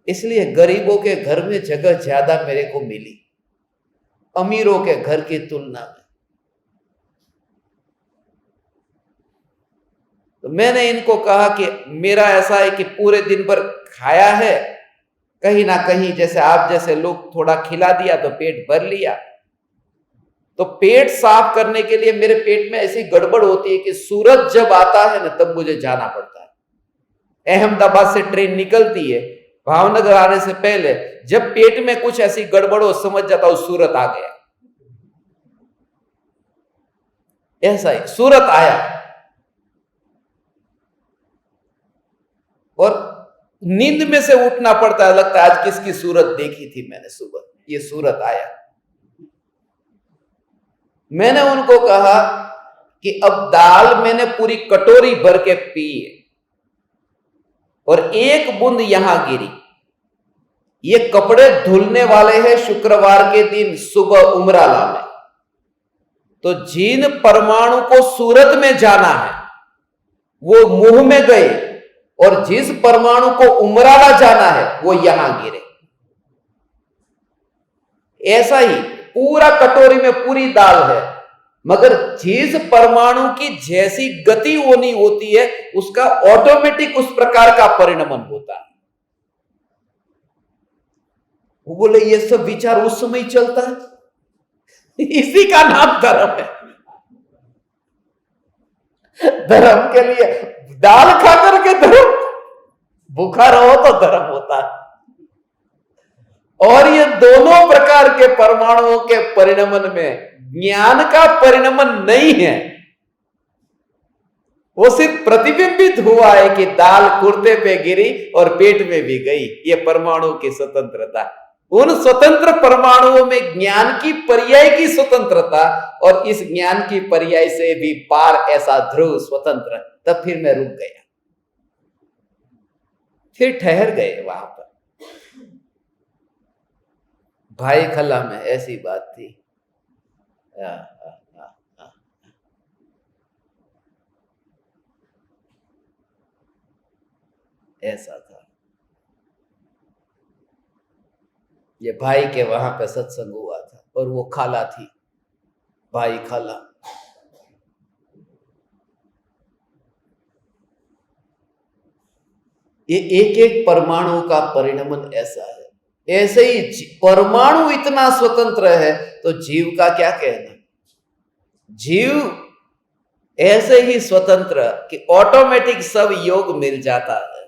इसलिए गरीबों के घर में जगह ज्यादा मेरे को मिली अमीरों के घर की तुलना में। तो मैंने इनको कहा कि मेरा ऐसा है कि पूरे दिन भर खाया है, कहीं ना कहीं जैसे आप जैसे लोग थोड़ा खिला दिया तो पेट भर लिया। तो पेट साफ करने के लिए मेरे पेट में ऐसी गड़बड़ होती है कि सूरज जब आता है ना तब मुझे जाना पड़ता है। अहमदाबाद से ट्रेन निकलती है, भावनगर आने से पहले जब पेट में कुछ ऐसी गड़बड़ हो, समझ जाता हूं सूरत आ गया। ऐसा ही सूरत आया, और नींद में से उठना पड़ता है, लगता है आज किसकी सूरत देखी थी मैंने सुबह, ये सूरत आया। मैंने उनको कहा कि अब दाल मैंने पूरी कटोरी भर के पी है और एक बूंद यहां गिरी। ये कपड़े धुलने वाले हैं शुक्रवार के दिन सुबह उमराला में। तो जिन परमाणु को सूरत में जाना है वो मुंह में गए और जिस परमाणु को उमराला जाना है वो यहां गिरे। ऐसा ही पूरा कटोरी में पूरी दाल है, मगर जिस परमाणु की जैसी गति होनी होती है उसका ऑटोमेटिक उस प्रकार का परिणमन होता है। वो बोले ये सब विचार उस समय चलता है। इसी का नाम धर्म है। धर्म के लिए दाल खा करके धर्म, भूखा रहो तो धर्म होता है। और ये दोनों प्रकार के परमाणुओं के परिणमन में ज्ञान का परिणमन नहीं है, वो सिर्फ प्रतिबिंबित हुआ है कि दाल कुर्ते पे गिरी और पेट में भी गई। ये परमाणु की स्वतंत्रता, उन स्वतंत्र परमाणुओं में ज्ञान की पर्याय की स्वतंत्रता, और इस ज्ञान की पर्याय से भी पार ऐसा ध्रुव स्वतंत्र। तब फिर मैं रुक गया, फिर ठहर गए वहां पर। भाई खला में ऐसी बात थी। ऐसा था। ये भाई के वहां पे सत्संग हुआ था और वो खाला थी, भाई खाला। ये एक एक परमाणु का परिणमन ऐसा है। ऐसे ही परमाणु इतना स्वतंत्र है तो जीव का क्या कहना। जीव ऐसे ही स्वतंत्र कि ऑटोमेटिक सब योग मिल जाता है।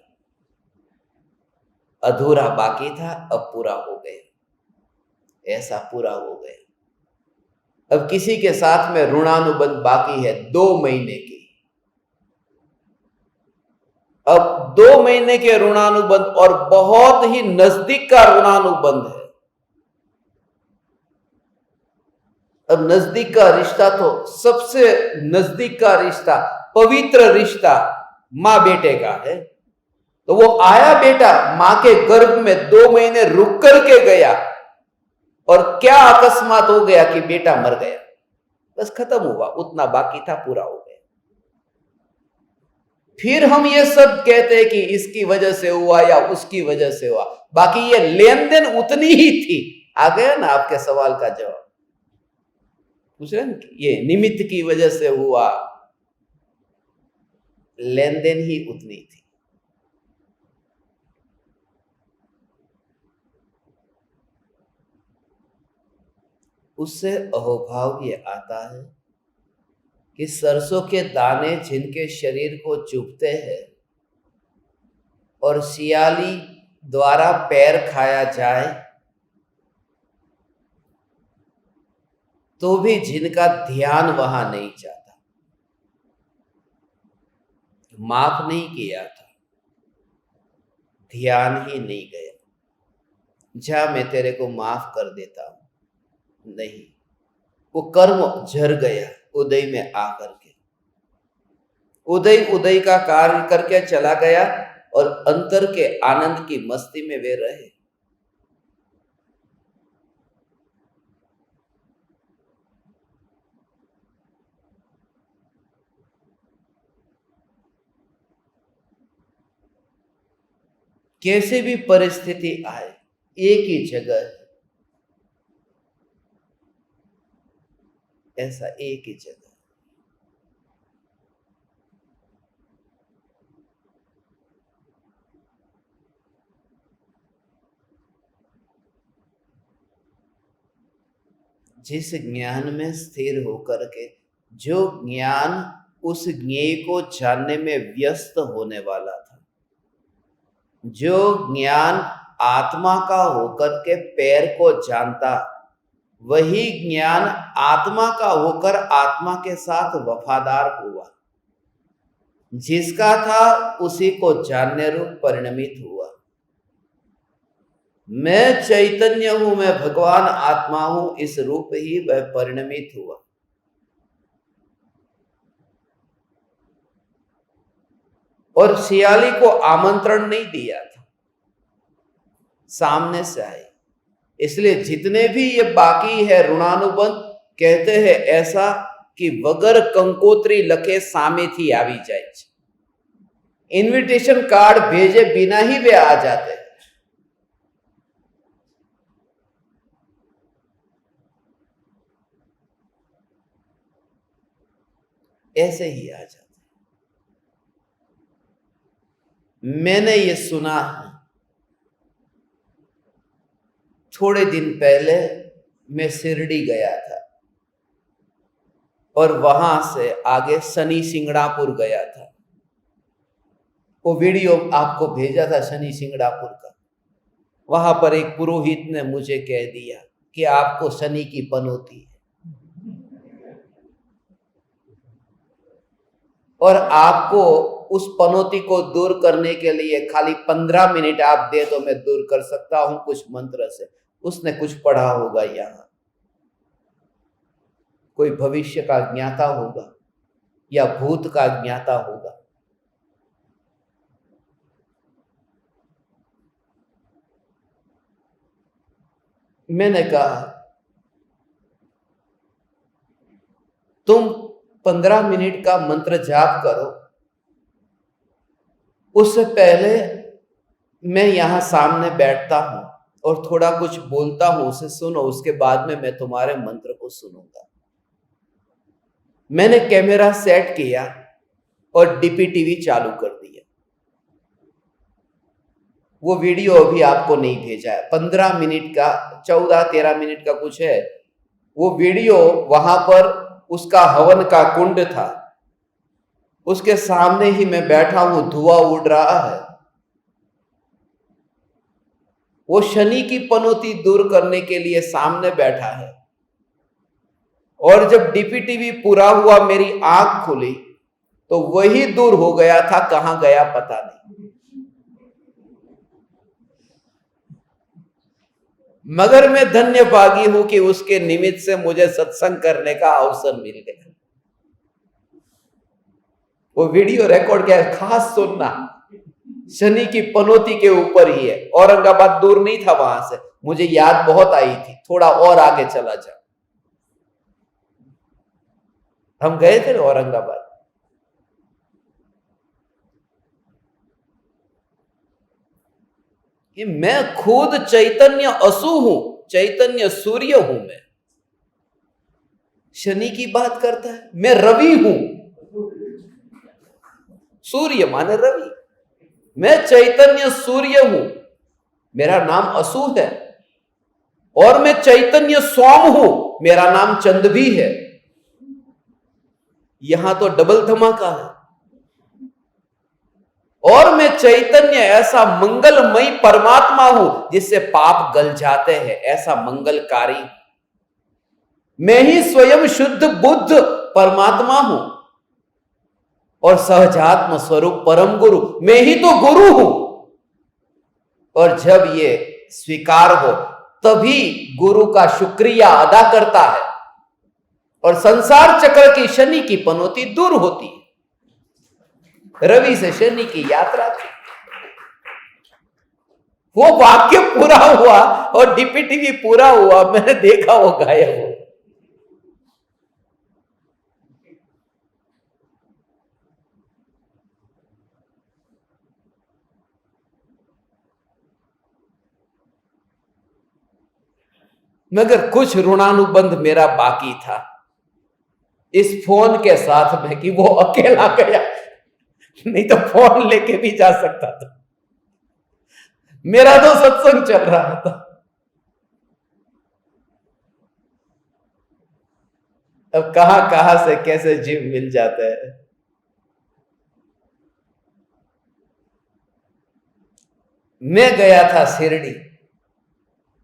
अधूरा बाकी था, अब पूरा हो गया। ऐसा पूरा हो गया। अब किसी के साथ में ऋणानुबंध बाकी है 2 महीने की। अब 2 महीने के ऋणानुबंध और बहुत ही नजदीक का ऋणानुबंध है। अब नजदीक का रिश्ता तो सबसे नजदीक का रिश्ता, पवित्र रिश्ता मां बेटे का है। तो वो आया बेटा मां के गर्भ में 2 महीने रुक करके गया और क्या अकस्मात हो गया कि बेटा मर गया। बस खत्म हुआ, उतना बाकी था, पूरा हो गया। फिर हम ये सब कहते हैं कि इसकी वजह से हुआ या उसकी वजह से हुआ, बाकी ये लेन देन उतनी ही थी। आ गया ना आपके सवाल का जवाब। पूछ रहे हैं ये निमित्त की वजह से हुआ, लेन देन ही उतनी थी। उससे अहोभाव ये आता है कि सरसों के दाने जिनके शरीर को चुभते हैं और सियाली द्वारा पैर खाया जाए तो भी जिनका ध्यान वहां नहीं जाता, माफ नहीं किया था, ध्यान ही नहीं गया, जा मैं तेरे को माफ कर देता हूं, नहीं, वो कर्म झर गया उदय में आकर के। उदय उदय का कार्य करके चला गया और अंतर के आनंद की मस्ती में वे रहे। कैसे भी परिस्थिति आए, एक ही जगह है, ऐसा एक ही जगह। जिस ज्ञान में स्थिर होकर के, जो ज्ञान उस ज्ञेय को जानने में व्यस्त होने वाला था, जो ज्ञान आत्मा का होकर के पैर को जानता, वही ज्ञान आत्मा का होकर आत्मा के साथ वफादार हुआ। जिसका था उसी को जानने रूप परिणमित हुआ। मैं चैतन्य हूं, मैं भगवान आत्मा हूं, इस रूप ही वह परिणमित हुआ। और सियाली को आमंत्रण नहीं दिया था, सामने से आई। इसलिए जितने भी ये बाकी है ऋणानुबंध, कहते हैं ऐसा कि वगर कंकोत्री लखे सामे थी आवी जाए। इनविटेशन कार्ड भेजे बिना ही वे आ जाते हैं। ऐसे ही आ जाते। मैंने ये सुना है, थोड़े दिन पहले मैं शिरडी गया था और वहां से आगे शनि सिंगड़ापुर गया था। वो वीडियो आपको भेजा था शनि सिंगड़ापुर का। वहां पर एक पुरोहित ने मुझे कह दिया कि आपको शनि की पनौती है और आपको उस पनौती को दूर करने के लिए खाली 15 मिनट आप दे तो मैं दूर कर सकता हूं कुछ मंत्र से। उसने कुछ पढ़ा होगा, यहां कोई भविष्य का ज्ञाता होगा या भूत का ज्ञाता होगा। मैंने कहा तुम 15 मिनट का मंत्र जाप करो, उससे पहले मैं यहां सामने बैठता हूं और थोड़ा कुछ बोलता हूं, उसे सुनो, उसके बाद में मैं तुम्हारे मंत्र को सुनूंगा। मैंने कैमरा सेट किया और डीपीटीवी चालू कर दिया। वो वीडियो अभी आपको नहीं भेजा है, 15 मिनट का, 14-13 मिनट का कुछ है वो वीडियो। वहां पर उसका हवन का कुंड था, उसके सामने ही मैं बैठा हूं, धुआं उड़ रहा है। वो शनि की पनौती दूर करने के लिए सामने बैठा है। और जब डीपीटीवी पूरा हुआ, मेरी आंख खुली तो वही दूर हो गया था, कहां गया पता नहीं। मगर मैं धन्य भागी हूं कि उसके निमित्त से मुझे सत्संग करने का अवसर मिल गया। वो वीडियो रिकॉर्ड क्या है, खास सुनना, शनि की पनौती के ऊपर ही है। औरंगाबाद दूर नहीं था वहां से, मुझे याद बहुत आई थी, थोड़ा और आगे चला जा। हम गए थे औरंगाबाद। कि मैं खुद चैतन्य असु हूं, चैतन्य सूर्य हूं। मैं शनि की बात करता है, मैं रवि हूं। सूर्य माने रवि, मैं चैतन्य सूर्य हूं, मेरा नाम असु है। और मैं चैतन्य सोम हूं, मेरा नाम चंद भी है। यहां तो डबल धमाका है। और मैं चैतन्य ऐसा मंगलमयी परमात्मा हूं जिससे पाप गल जाते हैं, ऐसा मंगलकारी। मैं ही स्वयं शुद्ध बुद्ध परमात्मा हूं और सहजात्म स्वरूप परम गुरु, मैं ही तो गुरु हूं। और जब ये स्वीकार हो तभी गुरु का शुक्रिया अदा करता है और संसार चक्र की शनि की पनौती दूर होती है। रवि से शनि की यात्रा थी। वो वाक्य पूरा हुआ और डीपीटीवी पूरा हुआ, मैंने देखा वो गायब हो। मगर कुछ ऋणानुबंध मेरा बाकी था इस फोन के साथ में कि वो अकेला गया, नहीं तो फोन लेके भी जा सकता था। मेरा तो सत्संग चल रहा था। अब कहां कहां से कैसे जीव मिल जाते हैं। मैं गया था शिरडी।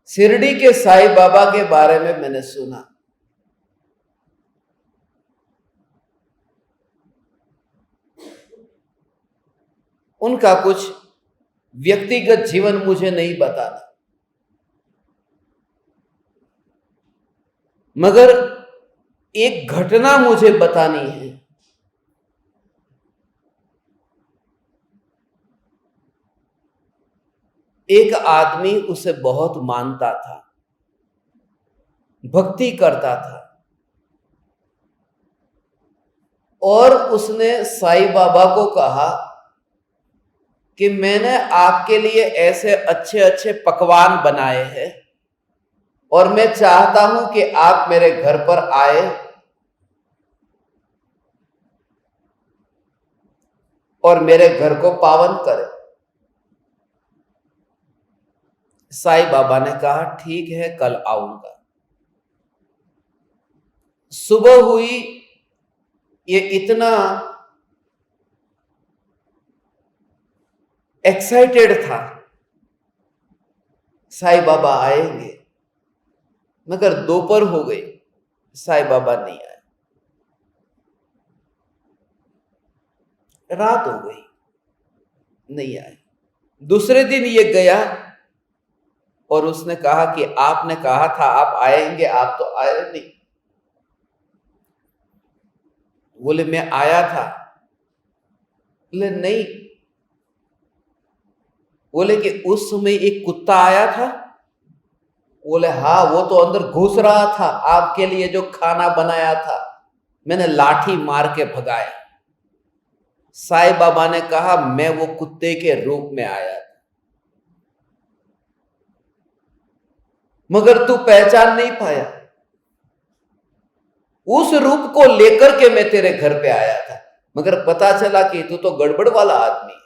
शिरडी के साईं बाबा के बारे में मैंने सुना। उनका कुछ व्यक्तिगत जीवन मुझे नहीं बताना, मगर एक घटना मुझे बतानी है। एक आदमी उसे बहुत मानता था, भक्ति करता था, और उसने साईं बाबा को कहा कि मैंने आपके लिए ऐसे अच्छे अच्छे पकवान बनाए हैं और मैं चाहता हूं कि आप मेरे घर पर आए और मेरे घर को पावन करें। साईं बाबा ने कहा ठीक है, कल आऊंगा। सुबह हुई, ये इतना एक्साइटेड था, साईं बाबा आएंगे, मगर दोपहर हो गई, साईं बाबा नहीं आए। रात हो गई, नहीं आए। दूसरे दिन ये गया और उसने कहा कि आपने कहा था आप आएंगे, आप तो आए नहीं। बोले मैं आया था। बोले नहीं। बोले कि उस समय एक कुत्ता आया था। बोले हाँ, वो तो अंदर घुस रहा था, आपके लिए जो खाना बनाया था मैंने लाठी मार के भगाया। साईं बाबा ने कहा मैं वो कुत्ते के रूप में आया था, मगर तू पहचान नहीं पाया। उस रूप को लेकर के मैं तेरे घर पे आया था, मगर पता चला कि तू तो गड़बड़ वाला आदमी है।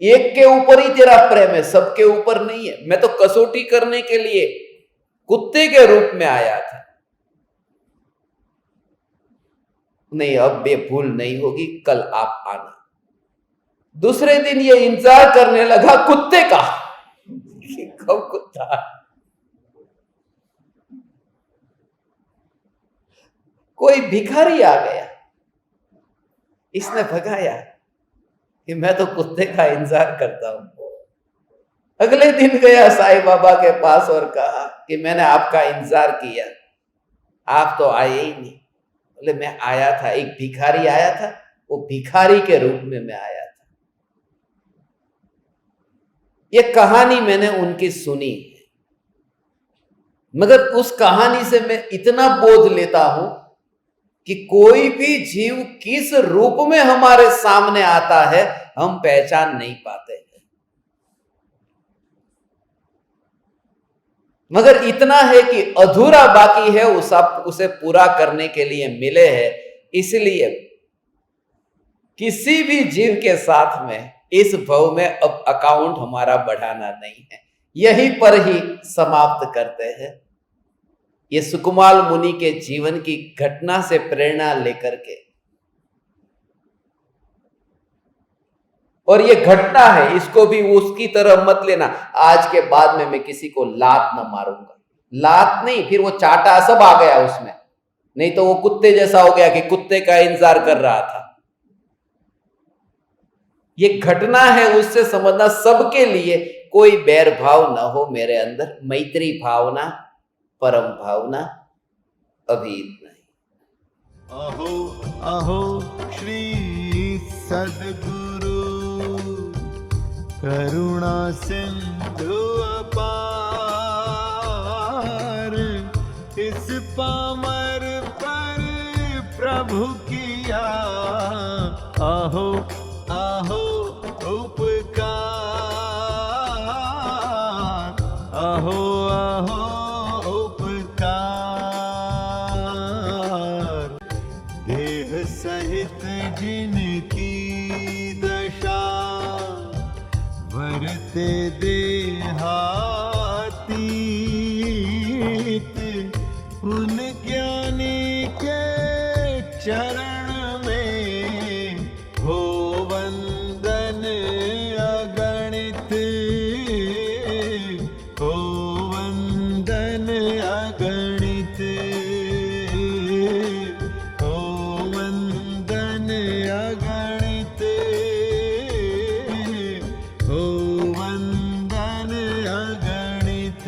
एक के ऊपर ही तेरा प्रेम है, सबके ऊपर नहीं है। मैं तो कसौटी करने के लिए कुत्ते के रूप में आया था। नहीं, अब ये भूल नहीं होगी, कल आप आना। दूसरे दिन ये इंतजार करने लगा कुत्ते का कि कब कुत्ता। कोई भिखारी आ गया, इसने भगाया कि मैं तो कुत्ते का इंतजार करता हूं। अगले दिन गया साईं बाबा के पास और कहा कि मैंने आपका इंतजार किया, आप तो आए ही नहीं। बोले मैं आया था, एक भिखारी आया था, वो भिखारी के रूप में मैं आया था। ये कहानी मैंने उनकी सुनी, मगर उस कहानी से मैं इतना बोध लेता हूं कि कोई भी जीव किस रूप में हमारे सामने आता है हम पहचान नहीं पाते हैं, मगर इतना है कि अधूरा बाकी है, उसे पूरा करने के लिए मिले हैं। इसलिए किसी भी जीव के साथ में इस भव में अब अकाउंट हमारा बढ़ाना नहीं है, यहीं पर ही समाप्त करते हैं। ये सुकुमाल मुनि के जीवन की घटना से प्रेरणा लेकर के, और ये घटना है, इसको भी उसकी तरह मत लेना। आज के बाद में मैं किसी को लात न मारूंगा, लात नहीं, फिर वो चाटा सब आ गया उसमें, नहीं तो वो कुत्ते जैसा हो गया कि कुत्ते का इंतजार कर रहा था। ये घटना है, उससे समझना सबके लिए कोई बैर भाव न हो मेरे अंदर, मैत्री भावना, परम भावना अभीत नहीं। अहो अहो श्री सद्गुरु करुणा सिंधु अपार, इस पामर पर प्रभु किया अहो अहो उपकार, अहो अहो सहित जिनकी दशा वरते देहातीत, उन ज्ञानी के चरण में हो वंदन अगणित, हो वंदन अगणित, हो वंदन अगणित।